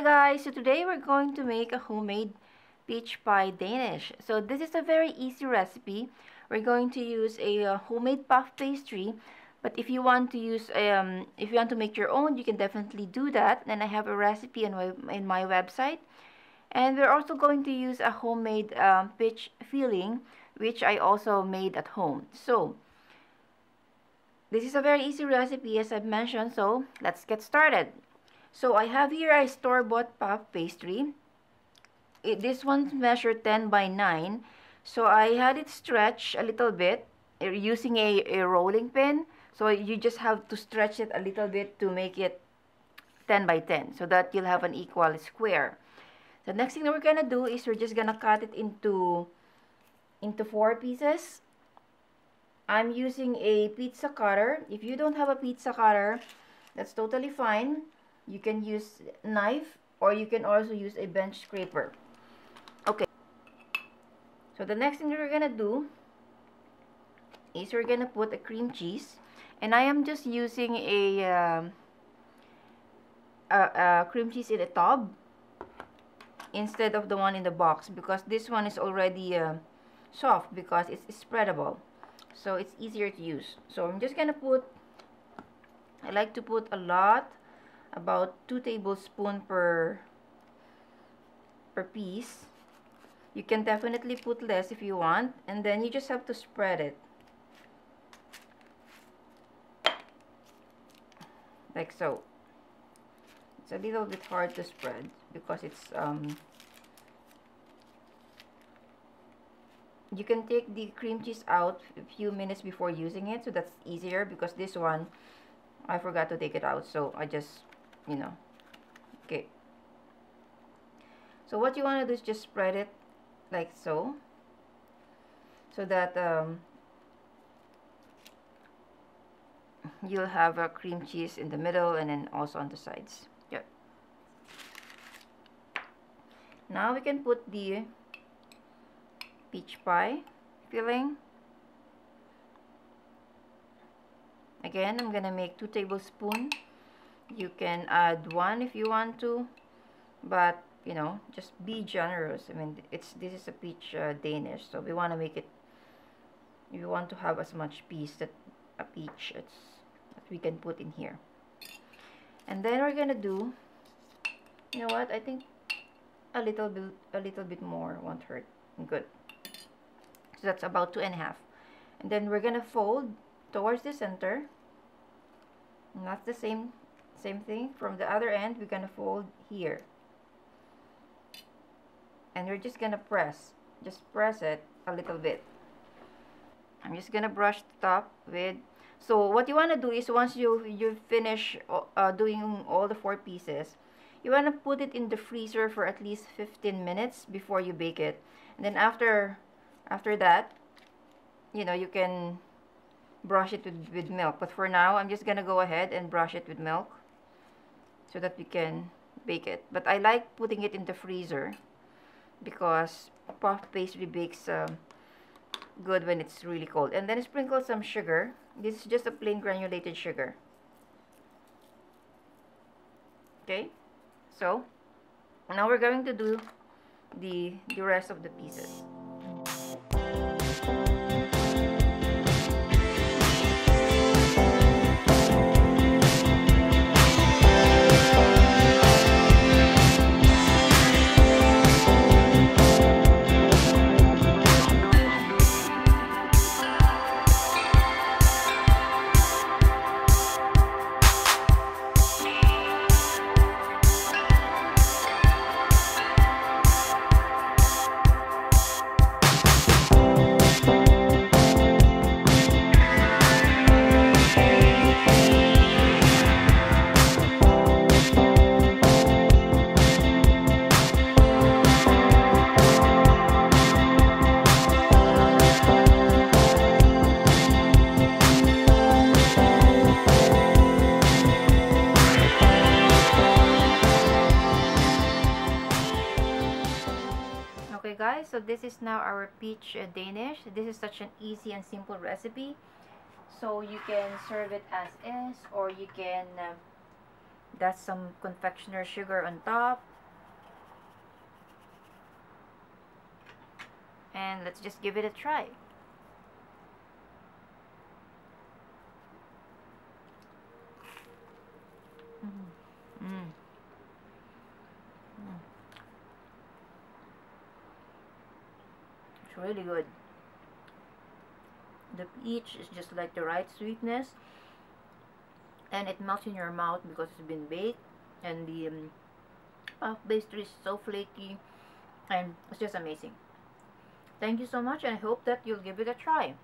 guys, so today we're going to make a homemade peach pie Danish. So this is a very easy recipe. We're going to use a homemade puff pastry, but if you want to use if you want to make your own, you can definitely do that. And I have a recipe in my website. And we're also going to use a homemade peach filling, which I also made at home. So this is a very easy recipe, as I've mentioned, so let's get started. So I have here a store-bought puff pastry. This one's measured 10 by 9. So I had it stretch a little bit using a rolling pin. So you just have to stretch it a little bit to make it 10 by 10 so that you'll have an equal square. The next thing that we're gonna do is we're just gonna cut it into 4 pieces. I'm using a pizza cutter. If you don't have a pizza cutter, that's totally fine. You can use a knife, or you can also use a bench scraper. Okay. So the next thing that we're gonna do is we're gonna put a cream cheese, and I am just using a cream cheese in a tub instead of the one in the box, because this one is already soft because it's spreadable, so it's easier to use. So I'm just gonna put, I like to put a lot, about 2 tablespoons per piece. You can definitely put less if you want, and then you just have to spread it like so. It's a little bit hard to spread because it's you can take the cream cheese out a few minutes before using it, so that's easier, because this one I forgot to take it out, so I just, okay. So what you want to do is just spread it like so, so that you'll have a cream cheese in the middle and then also on the sides. Yep. Now we can put the peach pie filling. Again, I'm gonna make 2 tablespoons. You can add 1 if you want to, but just be generous. I mean, this is a peach Danish, so we want to make it, we want to have as much peach that we can put in here. And then we're gonna do, you know what, I think a little bit more won't hurt. Good. So that's about 2.5. And then we're gonna fold towards the center, and that's the same thing from the other end. We're gonna fold here, and we're just gonna press it a little bit. I'm just gonna brush the top with, so what you want to do is, once you finish doing all the 4 pieces, you want to put it in the freezer for at least 15 minutes before you bake it. And then after that, you can brush it with milk. But for now, I'm just gonna go ahead and brush it with milk so that we can bake it. But I like putting it in the freezer because puff pastry bakes good when it's really cold. And then sprinkle some sugar. This is just a plain granulated sugar. Okay, so now we're going to do the rest of the pieces. Okay guys, so this is now our peach Danish. This is such an easy and simple recipe. So you can serve it as is, or you can dust some confectioner sugar on top, And let's just give it a try. Mm. Mm. Mm. It's really good. The peach is just like the right sweetness, and it melts in your mouth because it's been baked, and the puff pastry is so flaky, and it's just amazing. Thank you so much, and I hope that you'll give it a try.